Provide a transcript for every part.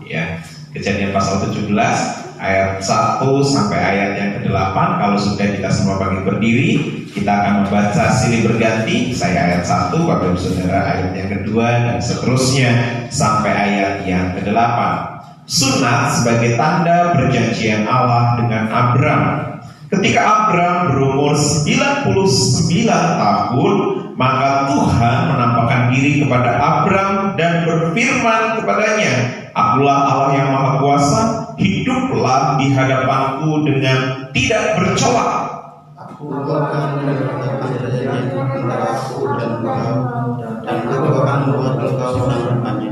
ya. Kejadian pasal 17 ayat 1 sampai ayat yang ke-8. Kalau sudah kita semua bangkit berdiri, kita akan membaca silih berganti. Saya ayat 1, Bapak Ibu Saudara ayat yang kedua, dan seterusnya sampai ayat yang ke-8. Sunat sebagai tanda perjanjian Allah dengan Abram. Ketika Abram berumur 99 tahun, maka Tuhan menampakkan diri kepada Abram dan berfirman kepadanya, "Akulah Allah yang Maha Kuasa, hiduplah di hadapanku dengan tidak bercela. Aku akan menetapkan perjanjian antara aku dan engkau, dan aku akan membuat engkau selamanya."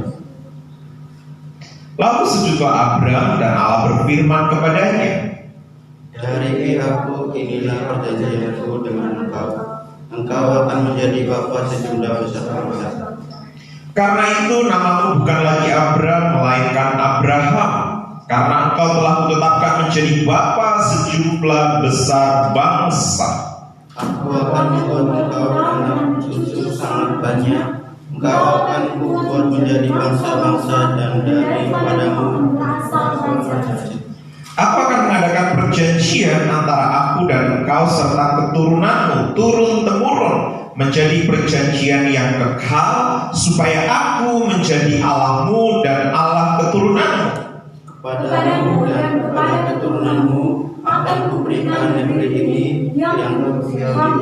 Lalu sujudlah Abram, dan Allah berfirman kepadanya, "Dari pihakku inilah perjanjianku dengan engkau. Engkau akan menjadi bapa sejumlah besar bangsa. Karena itu namamu bukan lagi Abram, melainkan Abraham, karena engkau telah kutetapkan menjadi bapa sejumlah besar bangsa. Aku akan membuat engkau anak cucu sangat banyak. Engkau akan kubuat menjadi bangsa-bangsa, dan daripadamu aku berjanji." Apakah mengadakan perjanjian antara aku dan engkau serta keturunanmu turun-temurun menjadi perjanjian yang kekal, supaya aku menjadi Allahmu dan Allah keturunanmu. Kepadamu dan kepada keturunanmu akan kuberikan negeri ini yang kau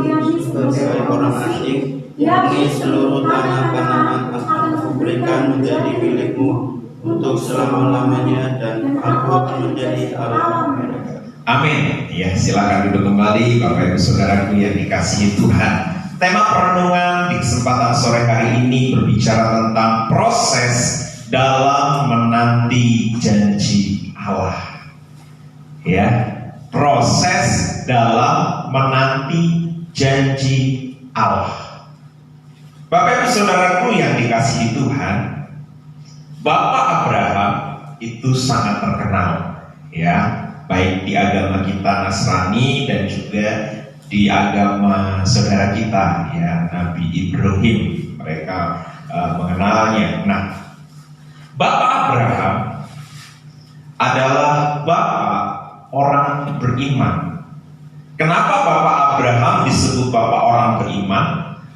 tinggali sebagai orang asing, yakni seluruh tanah Kanaan akan kuberikan menjadi milikmu untuk selama-lamanya, dan aku akan menjadi Allah mereka. Amin. Ya, silakan duduk kembali Bapak Ibu Saudaraku yang dikasihi Tuhan. Tema perenungan di kesempatan sore hari ini berbicara tentang proses dalam menanti janji Allah. Ya, proses dalam menanti janji Allah. Bapak Ibu Saudaraku yang dikasihi Tuhan, Bapak Abraham itu sangat terkenal, ya, baik di agama kita Nasrani dan juga di agama saudara kita, ya, Nabi Ibrahim. Mereka mengenalnya. Nah, Bapak Abraham adalah bapak orang beriman. Kenapa Bapak Abraham disebut bapak orang beriman?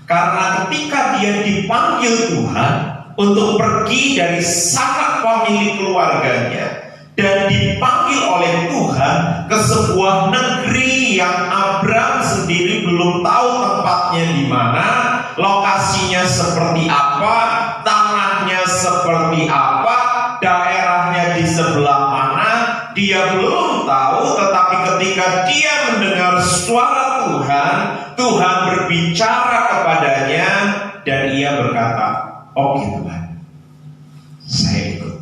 Karena ketika dia dipanggil Tuhan untuk pergi dari sanak famili keluarganya dan dipanggil oleh Tuhan ke sebuah negeri yang Abram sendiri belum tahu tempatnya di mana, lokasinya seperti apa, tanahnya seperti apa, daerahnya di sebelah mana, dia belum tahu. Tetapi ketika dia mendengar suara Tuhan, Tuhan berbicara kepadanya dan ia berkata, "Oke Tuhan, saya ikut."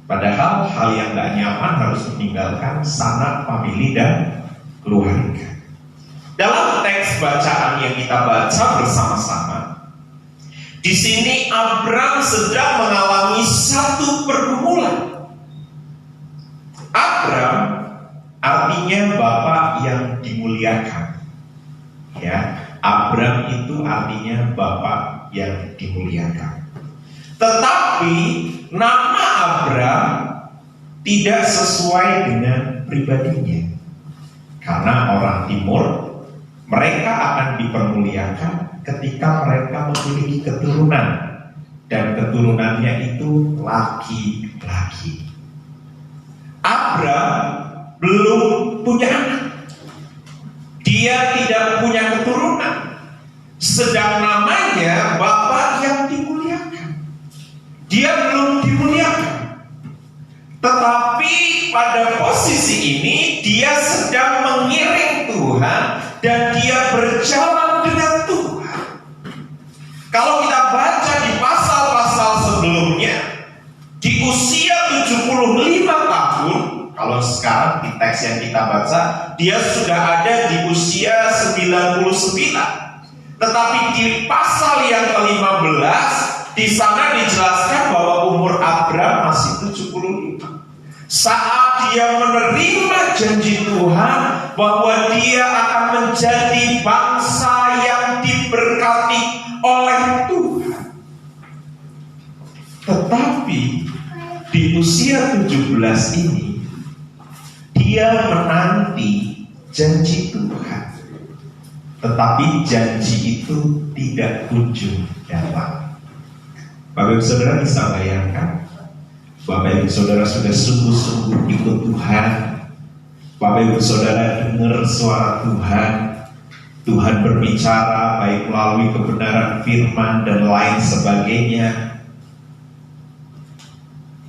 Padahal hal yang gak nyaman harus meninggalkan sanak famili dan keluarga. Dalam teks bacaan yang kita baca bersama-sama, di sini Abram sedang mengalami satu pergumulan. Abram artinya bapak yang dimuliakan. Ya, Abram itu artinya bapak yang dimuliakan. Tetapi nama Abram tidak sesuai dengan pribadinya. Karena orang timur, mereka akan dipermuliakan ketika mereka memiliki keturunan, dan keturunannya itu laki-laki. Abram belum punya anak. Dia tidak punya keturunan. Sedang namanya bapak yang dimuliakan. Dia belum dimuliakan. Tetapi pada posisi ini dia sedang mengiring Tuhan dan dia berjalan dengan Tuhan. Kalau kita baca di pasal-pasal sebelumnya, di usia 75 tahun, kalau sekarang di teks yang kita baca, dia sudah ada di usia 99. Tetapi di pasal yang ke-15, di sana dijelaskan bahwa umur Abram masih 75. Saat dia menerima janji Tuhan bahwa dia akan menjadi bangsa yang diberkati oleh Tuhan. Tetapi Tetapi di usia 17 ini dia menanti janji Tuhan. Tetapi janji itu tidak kunjung datang. Bapak Ibu Saudara bisa bayangkan, Bapak Ibu Saudara sudah sungguh-sungguh ikut Tuhan, Bapak Ibu Saudara dengar suara Tuhan, Tuhan berbicara baik melalui kebenaran firman dan lain sebagainya.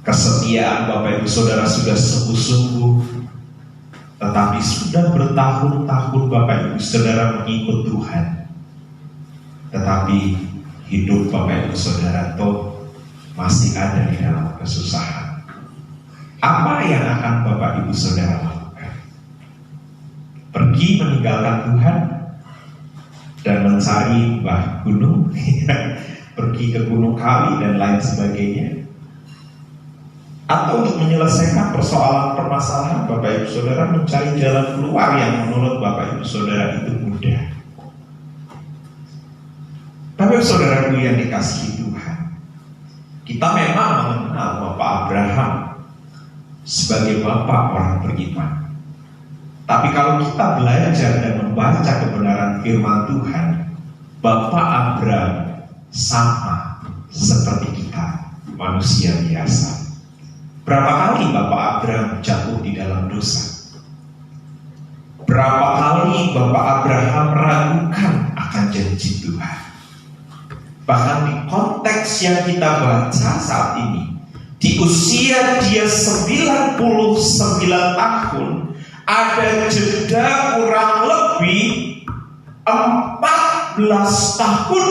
Kesetiaan Bapak Ibu Saudara sudah sungguh-sungguh, tetapi sudah bertahun-tahun Bapak Ibu Saudara mengikut Tuhan, tetapi hidup Bapak Ibu Saudara toh masih ada di dalam kesusahan. Apa yang akan Bapak Ibu Saudara lakukan? Pergi meninggalkan Tuhan dan mencari mbah gunung, pergi ke Gunung Kawi dan lain sebagainya, atau untuk menyelesaikan permasalahan Bapak Ibu Saudara mencari jalan keluar yang menurut Bapak Ibu Saudara itu mudah. Bapak Ibu Saudaraku yang dikasihi Tuhan, kita memang mengenal Bapak Abraham sebagai bapak orang beriman. Tapi kalau kita belajar dan membaca kebenaran firman Tuhan, Bapak Abraham sama seperti kita, manusia biasa. Berapa kali Bapak Abraham jatuh di dalam dosa? Berapa kali Bapak Abraham meragukan akan janji Tuhan? Bahkan di konteks yang kita baca saat ini, di usia dia 99 tahun, ada jeda kurang lebih 14 tahun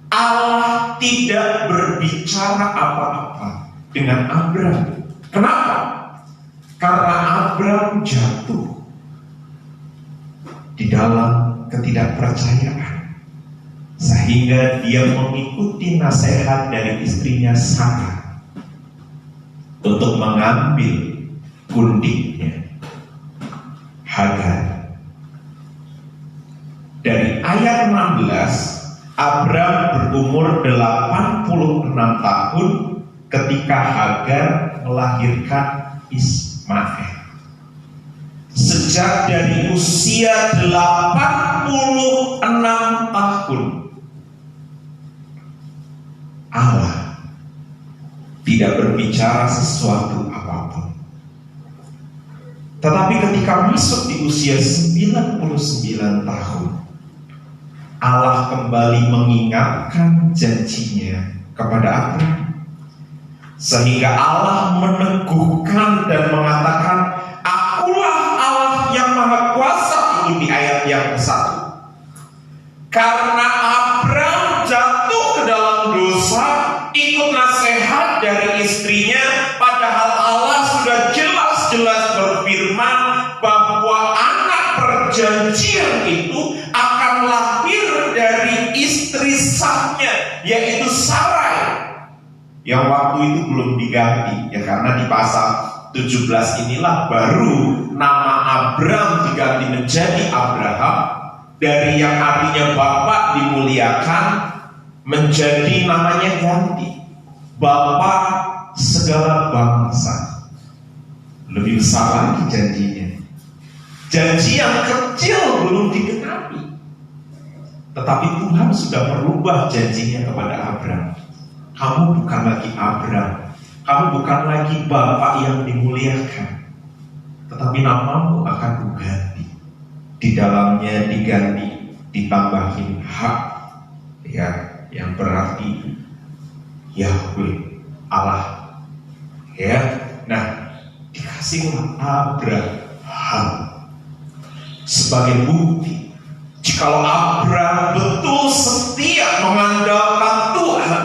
Allah tidak berbicara apa-apa dengan Abraham. Kenapa? Karena Abraham jatuh di dalam ketidakpercayaan, sehingga dia mengikuti nasihat dari istrinya Sarah untuk mengambil gundiknya Hagar. Dari ayat 16, Abraham berumur 86 tahun ketika Hagar melahirkan Ismail. Sejak dari usia 86 tahun, Allah tidak berbicara sesuatu apapun. Tetapi ketika masuk di usia 99 tahun, Allah kembali mengingatkan janjinya kepada Abraham, sehingga Allah meneguhkan dan mengatakan, "Akulah Allah yang Maha Kuasa," ini di ayat yang ke-1. Karena Abraham jatuh ke dalam dosa, ikut nasihat dari istrinya, padahal Allah sudah jelas-jelas berfirman bahwa anak perjanjian itu akan lahir dari istri sahnya, yaitu Sarai, yang waktu itu belum diganti, ya, karena di pasal 17 inilah baru nama Abraham diganti menjadi Abraham, dari yang artinya bapak dimuliakan menjadi namanya ganti, bapak segala bangsa. Lebih besar lagi janjinya. Janji yang kecil belum digenapi, tetapi Tuhan sudah merubah janjinya kepada Abraham. Kamu bukan lagi Abraham, kamu bukan lagi bapak yang dimuliakan, tetapi namamu akan kuganti. Di dalamnya diganti, ditambahin hak, ya, yang berarti Yahweh, Allah. Ya, nah, dikasihlah Abraham sebagai bukti jikalau Abraham betul setia mengandalkan Tuhan,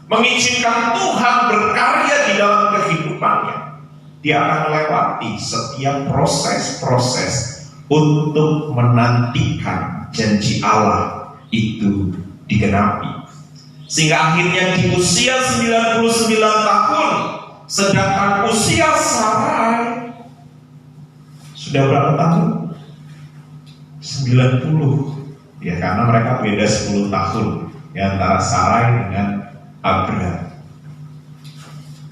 mengizinkan Tuhan berkarya di dalam kehidupannya, dia akan melewati setiap proses-proses untuk menantikan janji Allah itu digenapi. Sehingga akhirnya di usia 99 tahun, sedangkan usia Sarai sudah berapa tahun? 90. Ya, karena mereka beda 10 tahun ya, antara Sarai dengan Abraham.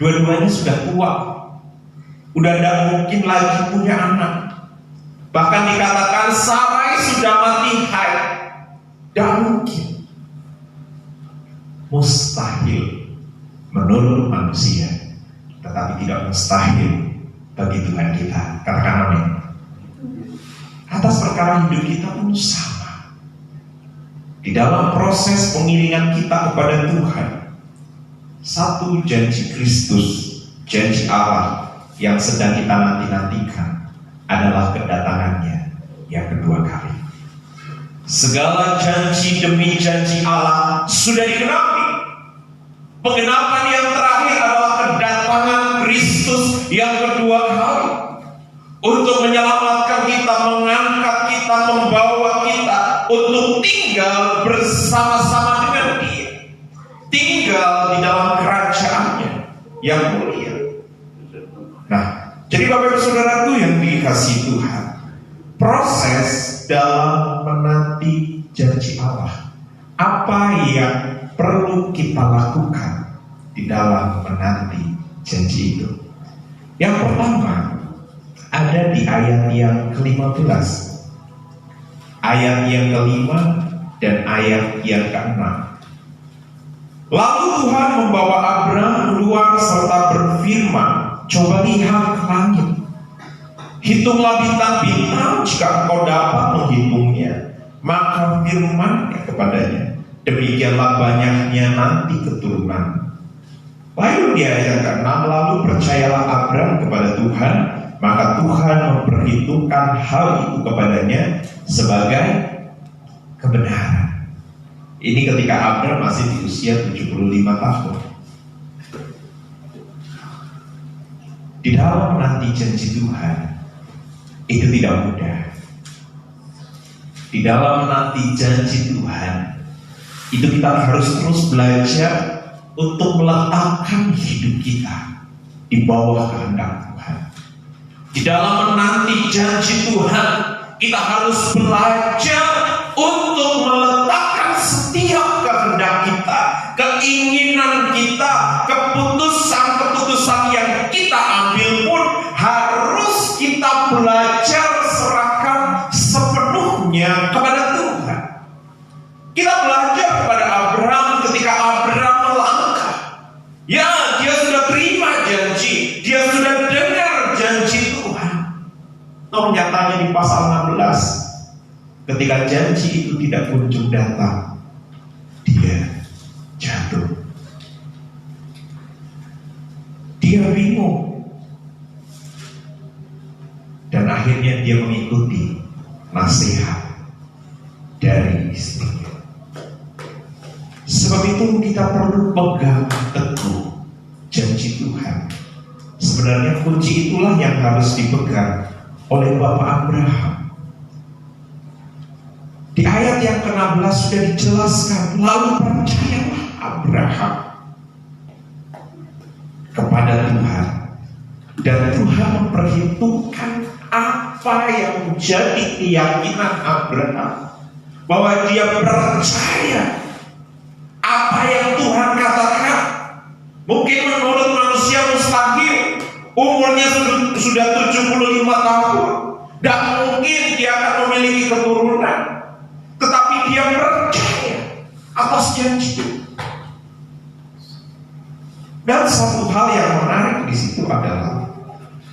Dua-duanya sudah tua, udah tidak mungkin lagi punya anak. Bahkan dikatakan Sarai sudah mati haid. Tidak mungkin. Mustahil menurut manusia, tetapi tidak mustahil bagi Tuhan kita. Katakan amin. Atas perkara hidup kita pun sama. Di dalam proses pengiringan kita kepada Tuhan, satu janji Kristus, janji Allah yang sedang kita nanti-nantikan adalah kedatangannya yang kedua kali. Segala janji demi janji Allah sudah digenapi. Penggenapan yang terakhir adalah kedatangan Kristus yang kedua kali untuk menyelamatkan kita, mengangkat kita, membawa kita untuk tinggal bersama-sama dengan Dia, tinggal di dalam kerajaannya yang mulia. Nah, jadi Bapak Ibu Saudaraku yang dikasihi Tuhan, proses dalam menanti janji Allah, apa yang perlu kita lakukan di dalam menanti janji itu? Yang pertama ada di ayat yang ke-15, ayat yang ke-5 dan ayat yang ke-6. Lalu Tuhan membawa Abraham keluar serta berfirman, coba lihat ke langit, hitunglah bintang-bintang jika engkau dapat menghitungnya. Maka firman-Nya kepadanya, demikianlah banyaknya nanti keturunan. Lalu di ayat ke-6, lalu percayalah Abraham kepada Tuhan, maka Tuhan memperhitungkan hal itu kepadanya sebagai kebenaran. Ini ketika Abraham masih di usia 75 tahun. Di dalam menanti janji Tuhan itu tidak mudah. Di dalam menanti janji Tuhan itu kita harus terus belajar untuk meletakkan hidup kita di bawah kehendak Tuhan. Di dalam menanti janji Tuhan kita harus belajar untuk meletakkan setiap kehendak kita, keinginan kita, keputusan-keputusan yang kita ambil pun harus kita belajar serahkan sepenuhnya kepada Tuhan. Kita belajar kepada Abraham ketika Abraham melangkah. Ya, dia sudah terima janji, dia sudah dengar janji Tuhan. Namun nyatanya di pasal 16, ketika janji itu tidak kunjung datang, dia jatuh. Dia bingung. Dan akhirnya dia mengikuti nasihat dari istrinya. Sebab itu kita perlu pegang teguh janji Tuhan. Sebenarnya kunci itulah yang harus dipegang oleh Bapak Abraham. Di ayat yang ke-16 sudah dijelaskan, lalu percayalah Abraham kepada Tuhan, dan Tuhan memperhitungkan apa yang menjadi keyakinan Abraham, bahwa dia percaya apa yang Tuhan katakan. Mungkin menurut manusia mustahil, umurnya sudah 75 tahun, dan mungkin dia akan memiliki keturunan, tetapi dia percaya atas janji. Dan satu hal yang menarik di situ adalah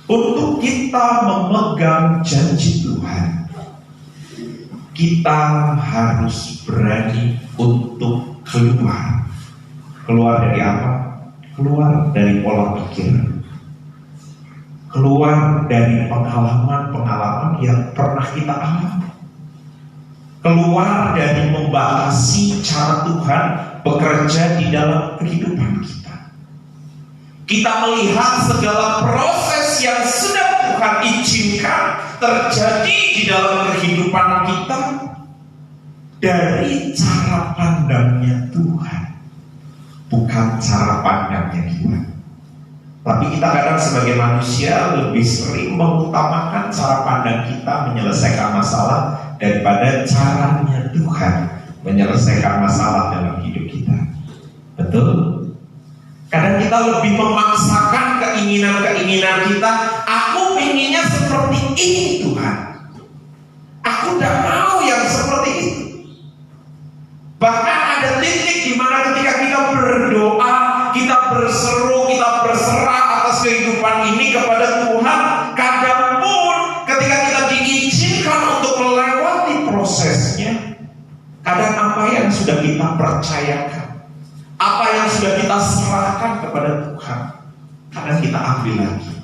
untuk kita memegang janji Tuhan, kita harus berani untuk keluar. Keluar dari apa? Keluar dari pola pikir, keluar dari pengalaman-pengalaman yang pernah kita alami, keluar dari membatasi cara Tuhan bekerja di dalam kehidupan kita. Kita melihat segala proses yang sudah Tuhan izinkan terjadi di dalam kehidupan kita dari cara pandangnya Tuhan, bukan cara pandangnya kita. Tapi kita kadang sebagai manusia lebih sering mengutamakan cara pandang kita menyelesaikan masalah daripada caranya Tuhan menyelesaikan masalah dalam hidup kita. Betul? Kadang kita lebih memaksakan keinginan-keinginan kita. Aku inginnya seperti ini Tuhan. Aku tidak mau yang seperti itu. Bahkan ada titik di mana ketika kita berdoa, kita berseru, kita berserah atas kehidupan ini kepada Tuhan. Kadang pun ketika kita diizinkan untuk melewati prosesnya, kadang apa yang sudah kita percayakan, apa yang sudah kita serahkan kepada Tuhan, kadang kita ambil lagi.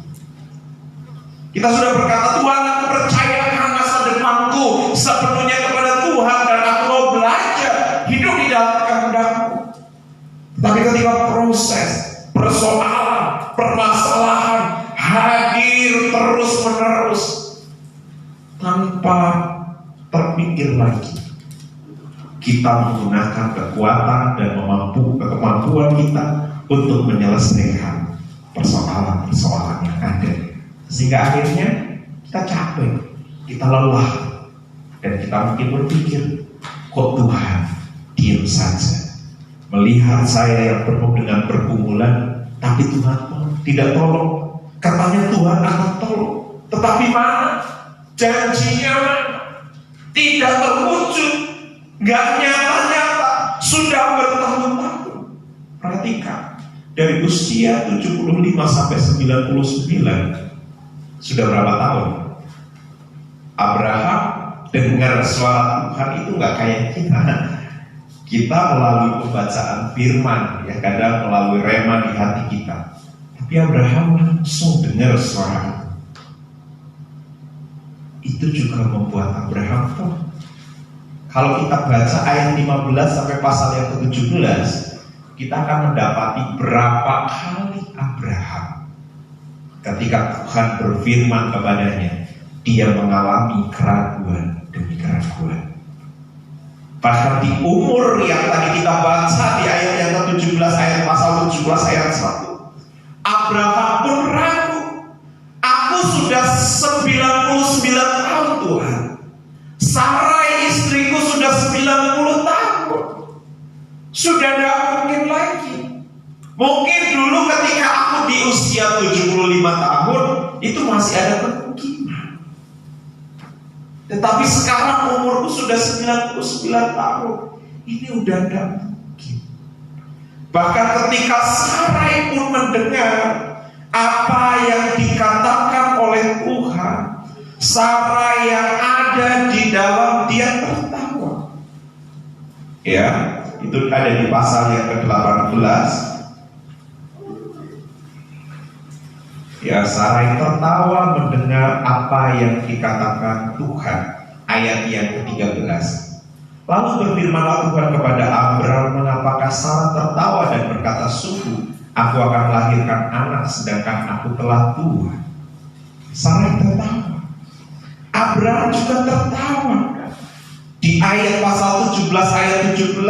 Kita sudah berkata, Tuhan, aku percayakan masa depanku sepenuhnya kepada Tuhan, dan aku mau belajar hidup di dalam kehendak-Mu. Tapi ketika proses, persoalan, permasalahan hadir terus-menerus tanpa terpikir lagi, kita menggunakan kekuatan dan kemampuan kita untuk menyelesaikan persoalan-persoalan yang ada, sehingga akhirnya kita capek, kita lelah, dan kita mungkin berpikir, kok Tuhan diam saja melihat saya yang penuh dengan pergumulan, tapi Tuhan tidak tolong. Katanya Tuhan akan tolong, tetapi mana janjinya? Mana? Tidak terwujud, nggak nyata-nyata, sudah bertahun-tahun. Perhatikan, dari usia 75 sampai 99, sudah berapa tahun? Abraham dengar suara Tuhan itu nggak kayak kita. Kita melalui pembacaan firman, ya kadang melalui rema di hati kita. Tapi Abraham langsung dengar suara itu juga membuat Abraham pun. Kalau kita baca ayat 15 sampai pasal yang ke-17, kita akan mendapati berapa kali Abraham ketika Tuhan berfirman kepadanya, dia mengalami keraguan demi keraguan. Bahkan di umur yang tadi kita baca di ayat yang ke-17, ayat pasal 17 ayat 1, Abraham pun ragu. Aku sudah 99 tahun Tuhan, Sarai istriku sudah 90 tahun, sudah tidak mungkin lagi. Mungkin dulu ketika aku di usia 75 tahun itu masih ada kemungkinan, tetapi sekarang umurku sudah 99 tahun, ini udah tidak mungkin. Bahkan ketika Sarai pun mendengar apa yang dikatakan oleh Tuhan, Sarai yang ada di dalam dia tertawa. Ya, itu ada di pasal yang ke-18. Ya, Sarai tertawa mendengar apa yang dikatakan Tuhan. Ayat yang ke-13. Lalu berfirmanlah Tuhan kepada Abram, mengapakah Sarah tertawa dan berkata, sungguh aku akan melahirkan anak sedangkan aku telah tua. Sarai tertawa. Abraham juga tertawa. Di ayat pasal 17 ayat 17,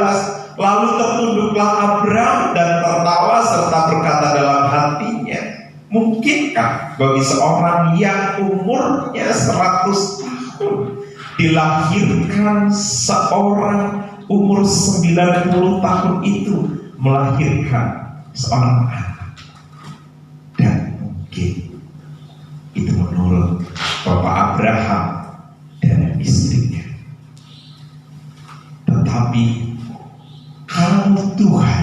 lalu tertunduklah Abraham dan tertawa serta berkata dalam hatinya, mungkinkah bagi seorang yang umurnya 100 tahun dilahirkan seorang umur 90 tahun itu melahirkan seorang anak? Dan mungkin itu menurut Bapak Abraham dan istrinya. Tetapi kalau Tuhan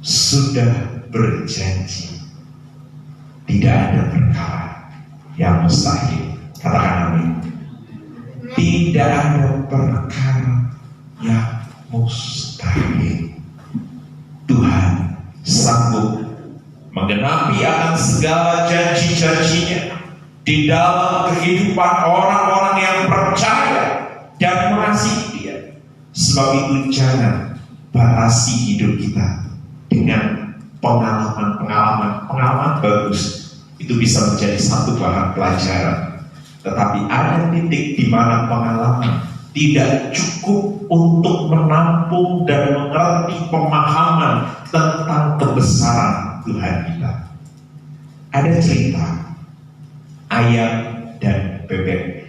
sudah berjanji, tidak ada perkara yang mustahil. Katakan amin. Tidak ada perkara yang mustahil. Tuhan sanggup menggenapi akan segala janji-janjinya di dalam kehidupan orang-orang yang percaya dan mengasihi Dia. Sebab itu jangan batasi hidup kita dengan pengalaman bagus. Itu bisa menjadi satu bahan pelajaran. Tetapi ada titik di mana pengalaman tidak cukup untuk menampung dan mengerti pemahaman tentang kebesaran Tuhan kita. Ada cerita ayam dan bebek.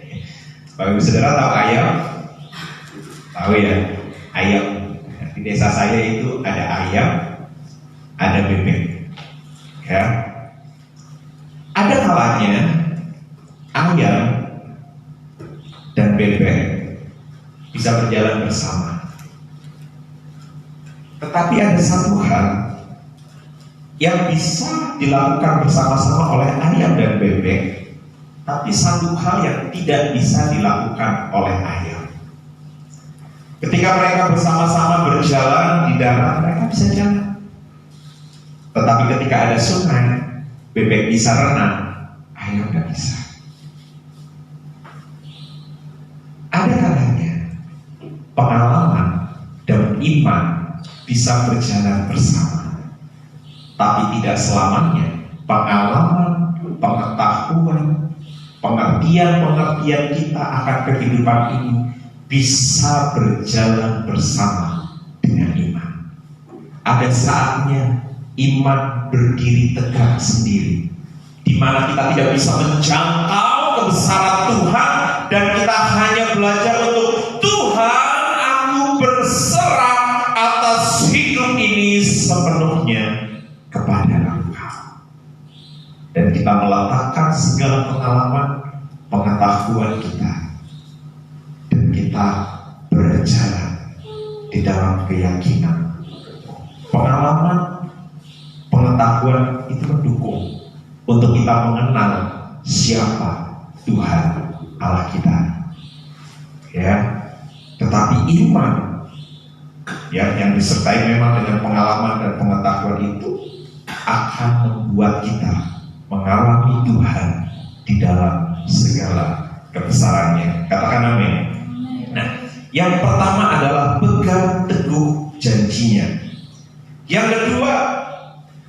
Bagi saudara tahu ayam? Tahu ya, ayam. Di desa saya itu ada ayam, ada bebek. Ya, ada kalanya ayam dan bebek bisa berjalan bersama. Tetapi ada satu hal yang bisa dilakukan bersama-sama oleh ayam dan bebek, tapi satu hal yang tidak bisa dilakukan oleh ayam. Ketika mereka bersama-sama berjalan di darat, mereka bisa jalan. Tetapi ketika ada sungai, bebek bisa renang, ayam tidak bisa. Ada kalanya pengalaman dan iman bisa berjalan bersama, tapi tidak selamanya pengalaman, pengetahuan, pengertian kita akan kehidupan ini bisa berjalan bersama dengan iman. Ada saatnya iman berdiri tegak sendiri, di mana kita tidak bisa menjangkau kebesaran Tuhan, dan kita hanya belajar untuk Tuhan, aku berserah atas hidup ini sepenuhnya kepada Engkau. Dan kita meletakkan segala pengalaman, pengetahuan kita, dan kita berjalan di dalam keyakinan. Pengalaman, pengetahuan itu mendukung untuk kita mengenal siapa Tuhan Allah kita. Ya, tetapi iman yang disertai memang dengan pengalaman dan pengetahuan itu akan membuat kita mengalami Tuhan di dalam segala kebesarannya. Katakan amin. Nah, yang pertama adalah pegang teguh janjinya. Yang kedua,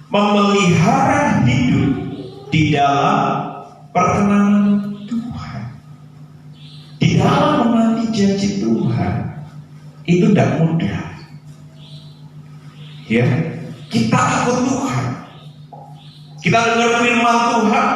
memelihara hidup di dalam perkenanan Tuhan. Di dalam menanti janji Tuhan itu tidak mudah. Ya, kita takut Tuhan. Kita dengar firman Tuhan.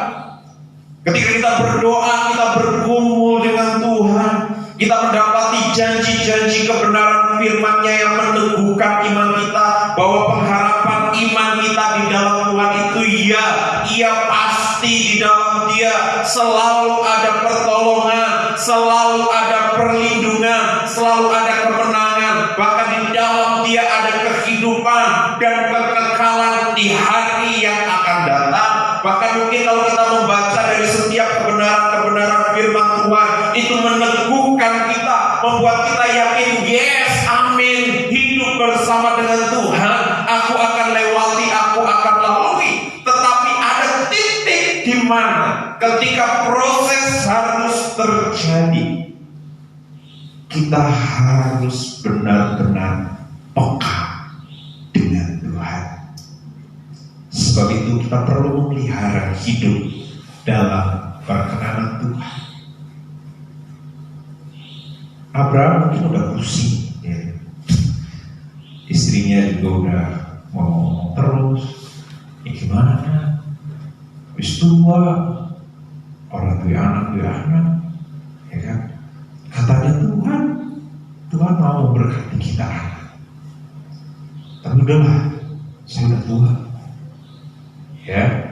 Ketika kita berdoa, kita bergumul dengan Tuhan, kita mendapati janji-janji kebenaran firman-Nya yang meneguhkan iman kita, bahwa pengharapan iman kita di dalam Tuhan itu ya, ia pasti di dalam Dia selalu ada pertolongan, selalu ada perlindungan, selalu ada kemenangan, bahkan di dalam Dia ada kehidupan dan kekekalan di hari yang akan datang. Bahkan mungkin kalau kita membaca dari setiap kebenaran-kebenaran firman Tuhan, itu meneguhkan kita, membuat kita yakin, yes, amin, hidup bersama dengan Tuhan, aku akan lewati, aku akan lalui. Tetapi ada titik di mana ketika proses harus terjadi, kita harus benar-benar peka dengan Tuhan. Sebab itu kita perlu memelihara hidup dalam perkenanan Tuhan. Abraham mungkin udah pusing, ya. Istrinya juga udah ngomong terus, ya gimana? Wis tua, orang dua anak, ya kan? Katanya Tuhan mau berkati kita. Tapi udahlah, saya udah tua. Ya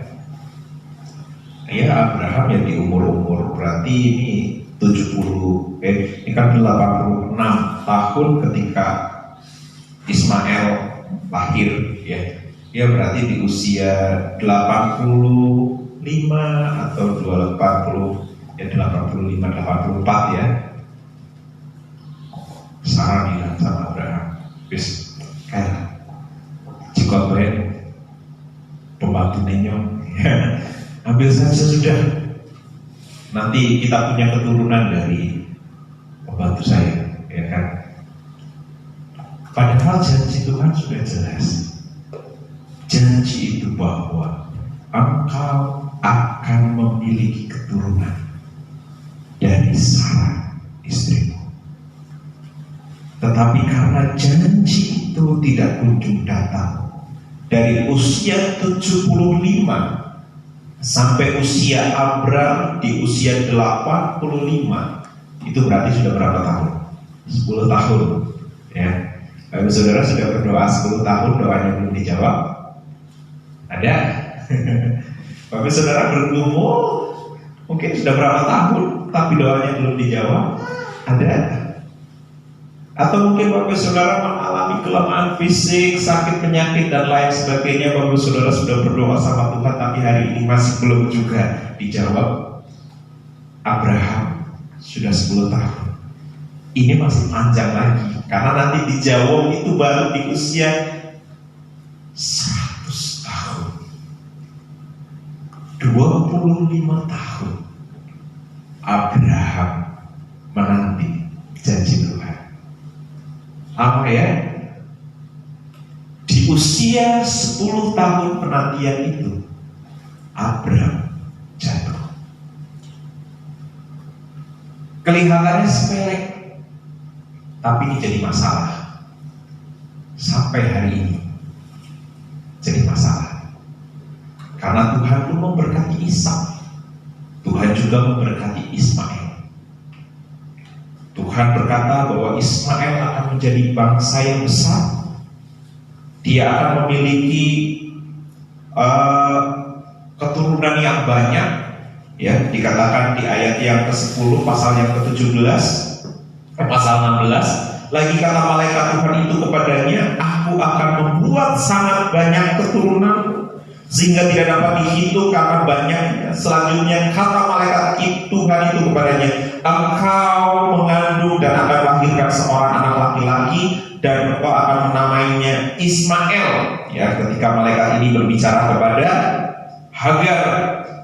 Abraham yang di umur berarti ini 70, ini kan 86 tahun ketika Ismail lahir, ya. Dia berarti di usia 85 atau 85, 84 ya. Sarah bilang sama Abraham, bis kayak jika baik pembantu nenyong, ambil saja sudah. Nanti kita punya keturunan dari pembantu saya, ya kan? Padahal janji Tuhan sudah jelas. Janji itu bahwa engkau akan memiliki keturunan dari Sarah istrimu. Tetapi karena janji itu tidak kunjung datang, dari usia 75 sampai usia Abraham di usia 85, itu berarti sudah berapa tahun? 10 tahun, ya. Kalau saudara sudah berdoa 10 tahun, doanya belum dijawab, ada Bapak saudara bergumul, mungkin sudah berapa tahun, tapi doanya belum dijawab. Ada? Atau mungkin Bapak saudara mengalami kelemahan fisik, sakit penyakit dan lain sebagainya. Bapak saudara sudah berdoa sama Tuhan, tapi hari ini masih belum juga dijawab. Abraham sudah 10 tahun. Ini masih panjang lagi, karena nanti dijawab itu baru di usia 100 tahun, 25 tahun Abraham menanti janji Tuhan. Apa ya? Di usia 10 tahun penantian itu Abraham jatuh. Kelihatannya sepele, tapi ini jadi masalah. Sampai hari ini jadi masalah. Karena Tuhan pun memberkati Ishak, Tuhan juga memberkati Ismail. Tuhan berkata bahwa Ismail akan menjadi bangsa yang besar. Dia akan memiliki keturunan yang banyak. Ya, dikatakan di ayat yang ke-10 pasal yang ke-17, pasal 16, lagi kata malaikat Tuhan itu kepadanya, aku akan membuat sangat banyak keturunan sehingga tidak dapat dihitung karena banyaknya. Selanjutnya kata malaikat Tuhan itu kepadanya, engkau mengandung dan akan melahirkan seorang anak laki-laki dan engkau akan menamainya Ismail. Ya, ketika malaikat ini berbicara kepada Hagar,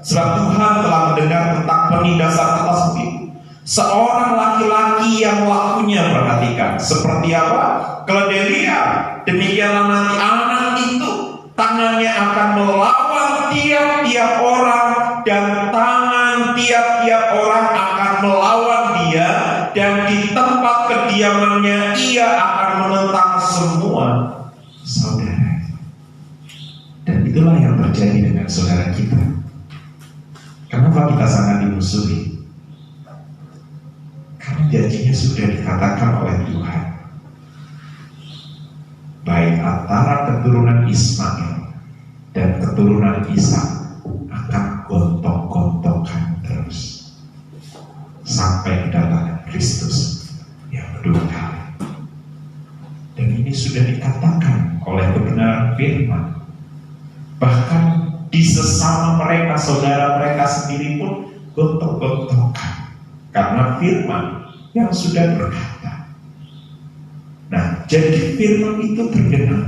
sebab Tuhan telah mendengar tentang penindasan atas itu. Seorang laki-laki yang lakunya, perhatikan, seperti apa? Keledai liar. Demikianlah nanti anak itu tangannya akan melawan tiap-tiap orang, dan tangan tiap-tiap orang akan melawan dia, dan di tempat kediamannya ia akan menentang semua saudara. Dan itulah yang terjadi dengan saudara kita. Kenapa kita sangat dimusuhi? Karena janjinya sudah dikatakan oleh Tuhan, baik antara keturunan Ismail dan keturunan Ishak akan gontok-gontokan terus sampai kedatangan Kristus yang kedua kali. Dan ini sudah dikatakan oleh kebenaran firman. Bahkan di sesama mereka, saudara mereka sendiri pun gontok-gontokan karena firman yang sudah berkata. Nah, jadi firman itu tergenap.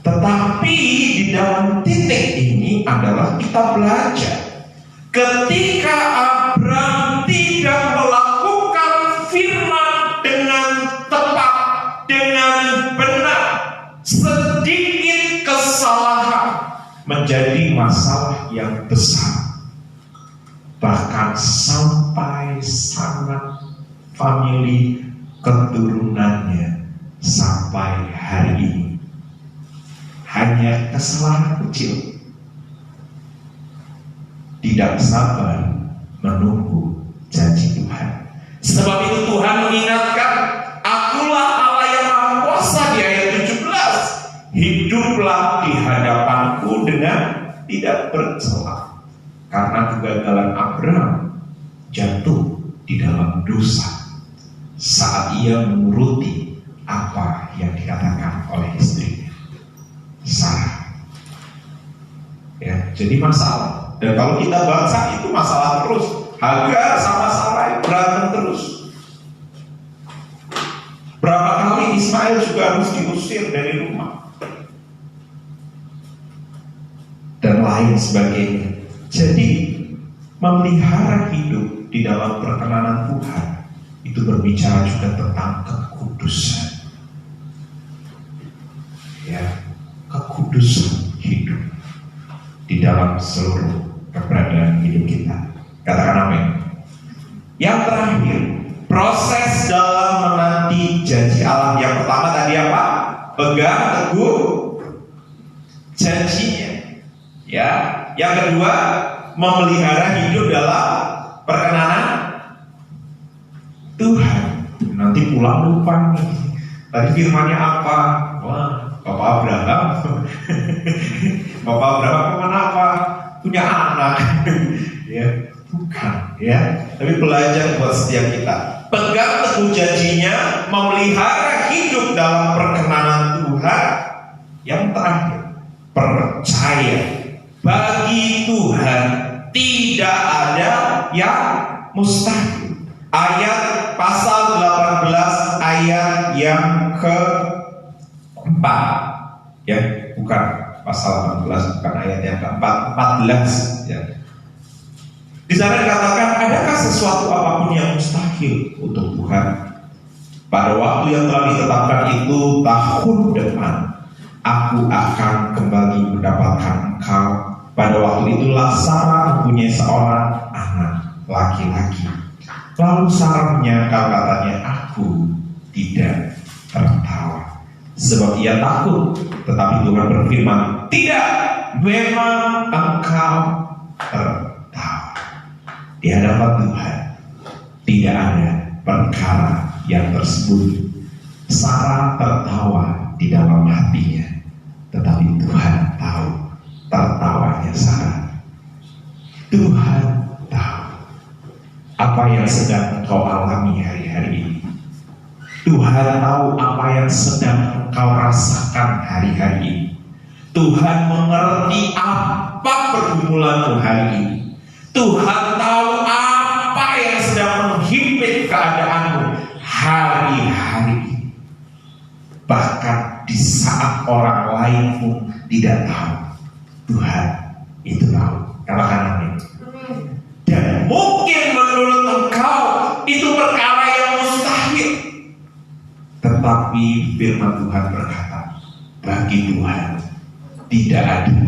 Tetapi di dalam titik ini adalah kita belajar, ketika Abraham tidak melakukan firman dengan tepat, dengan benar, sedikit kesalahan menjadi masalah yang besar, bahkan sampai sangat famili keturunannya sampai hari ini. Hanya kesalahan kecil, tidak sabar menunggu janji Tuhan. Sebab itu Tuhan mengingatkan, akulah Allah yang Maha Kuasa di ayat 17. Hiduplah di hadapanku dengan tidak bercela. Karena kegagalan Abraham jatuh di dalam dosa saat ia menuruti apa yang dikatakan oleh istrinya Sarah. Ya, jadi masalah. Dan kalau kita baca itu masalah terus. Hagar sama Sarah berantem terus. Berapa kali Ismail juga harus diusir dari rumah dan lain sebagainya. Jadi memelihara hidup di dalam perkenanan Tuhan itu berbicara juga tentang kekudusan. Ya, kekudusan hidup di dalam seluruh keberadaan hidup kita. Katakan amin. Yang terakhir, proses dalam menanti janji Allah. Yang pertama tadi apa? Pegang teguh janjinya. Ya, yang kedua, memelihara hidup dalam perkenanan Tuhan. Nanti pulang lupa nih. Tadi firmannya apa? Wah, Bapak Abraham Bapak Abraham kenapa punya anak? Ya, bukan, ya. Tapi belajar buat setiap kita. Pegang teguh janjinya, memelihara hidup dalam perkenanan Tuhan. Yang terakhir, percaya. Bagi Tuhan tidak ada yang mustahil. Ayat pasal 18 ayat yang keempat, ya, bukan pasal 18, bukan ayat yang keempat, 14, ya. Di sana dikatakan, adakah sesuatu apapun yang mustahil untuk Tuhan? Pada waktu yang telah ditetapkan itu, tahun depan aku akan kembali mendapatkan engkau. Pada waktu itulah Sarah mempunyai seorang anak laki-laki. Lalu Sarah menyangkal, katanya, aku tidak tertawa, sebab ia takut. Tetapi Tuhan berfirman, tidak, memang engkau tertawa. Di hadapan Tuhan tidak ada perkara yang tersembunyi. Sarah tertawa di dalam hatinya, tetapi Tuhan tahu tertawanya Sarah. Tuhan tahu apa yang sedang engkau alami hari-hari ini. Tuhan tahu apa yang sedang engkau rasakan hari-hari ini. Tuhan mengerti apa pergumulanmu hari ini. Tuhan tahu apa yang sedang menghimpit keadaanmu hari-hari ini. Bahkan di saat orang lain pun tidak tahu, Tuhan itu tahu. Katakan amin. Dan mungkin menurut engkau itu perkara yang mustahil, tetapi firman Tuhan berkata, bagi Tuhan tidak ada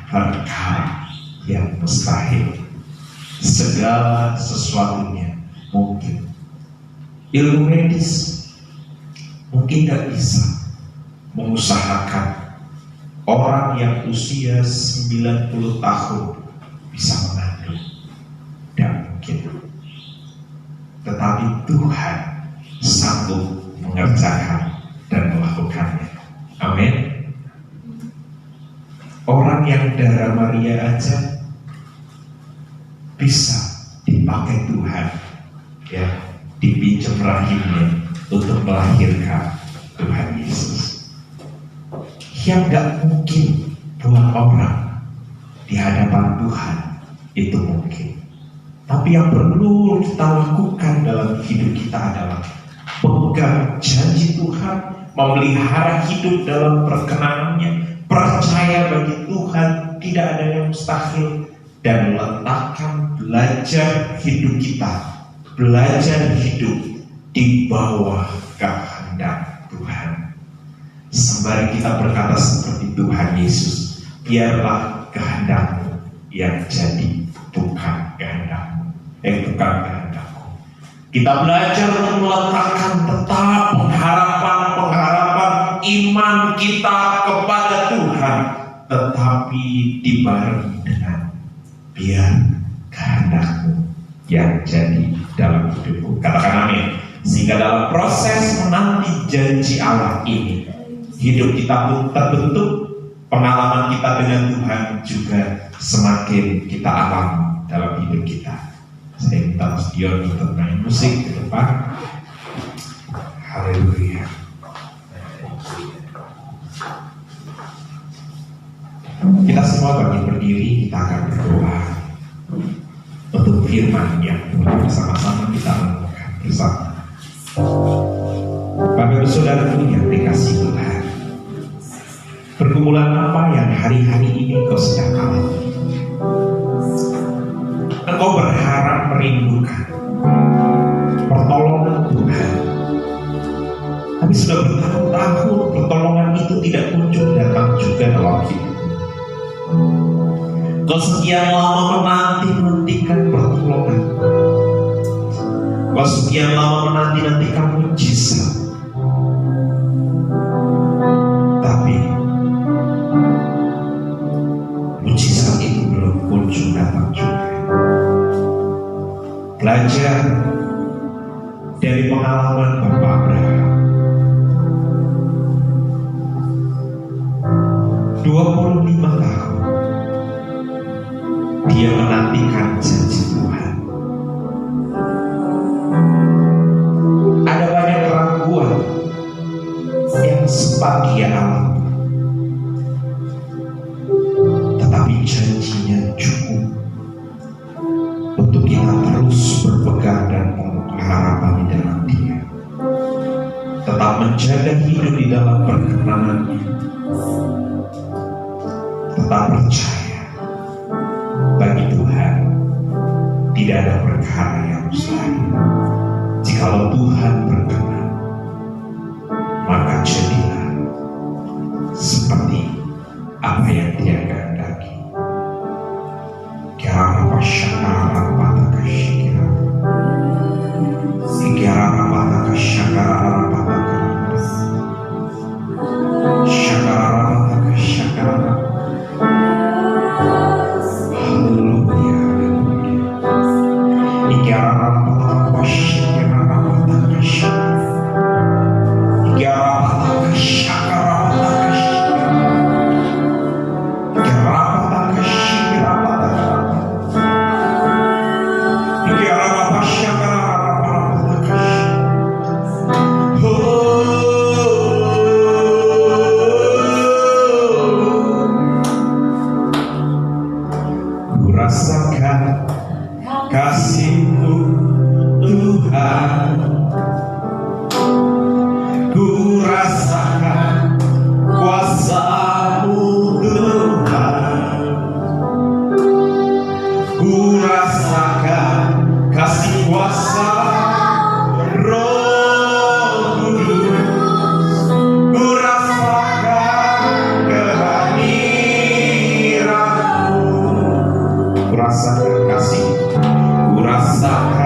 perkara yang mustahil. Segala sesuatunya mungkin. Ilmu medis mungkin tidak bisa mengusahakan orang yang usia 90 tahun bisa mengandung. Tidak mungkin. Tetapi Tuhan sanggup mengerjakan dan melakukannya. Amin. Orang yang darah Maria aja bisa dipakai Tuhan, ya, dipinjam rahimnya untuk melahirkan Tuhan Yesus. Yang gak mungkin buat orang di hadapan Tuhan itu mungkin. Tapi yang perlu kita lakukan dalam hidup kita adalah pegang janji Tuhan, memelihara hidup dalam perkenanannya, percaya bagi Tuhan tidak ada yang mustahil, dan letakkan belajar hidup kita, belajar hidup di bawah kehendak Tuhan. Sembari kita berkata seperti Tuhan Yesus, biarlah kehendakmu yang jadi, bukan kehendakmu, bukan kehendakku. Kita belajar untuk meletakkan tetap pengharapan iman kita kepada Tuhan, tetapi dibarengi dengan biar kehendakmu yang jadi dalam hidupku. Katakan amin. Sehingga dalam proses menanti janji Allah ini, hidup kita pun terbentuk, pengalaman kita dengan Tuhan juga semakin kita alami dalam hidup kita. Saya minta Mas Dion untuk main musik ke depan. Haleluya. Kita semua bagi berdiri, kita akan berdoa untuk firman yang bersama-sama kita lakukan bersama. Bapak saudaraku yang dikasihi Tuhan, pergumulan apa yang hari-hari ini kau sedang alami? Engkau berharap merindukan pertolongan Tuhan, tapi sudah bertahun-tahun pertolongan itu tidak kunjung datang juga dalam hidup. Kau sekian lama menanti-nantikan pertolongan. Kau sekian lama menanti-nantikan mujizat. Tapi mujizat itu belum kunjung datang juga. Belajar dari pengalaman Bapak Abraham. 25 tahun dia menantikan janji Tuhan. Ada banyak keraguan yang sempat dia alami, tetapi janjinya cukup untuk kita terus berpegang dan memenuhi harapan di dalam Dia, tetap menjaga hidup di dalam perkenanan-Nya, tetap percaya bagi Tuhan tidak ada perkara yang mustahil. Jikalau Tuhan berkenan, maka jadilah seperti apa yang Dia kehendaki. Kira apa syakara apa kasyikira, kira apa kasyakara apa syakara apa kasyakara. Haleluya, kira apa kasyikira apa kasyakara, kira apa kasyakara apa kasyikira, kira apa kasyikira apa rasakan kasih-Mu Tuhan, ku rasakan kuasa-Mu Tuhan, ku rasakan kasih kuasa Roh Kudus, ku rasakan kehadiran-Mu, ku rasakan kasih, ku rasakan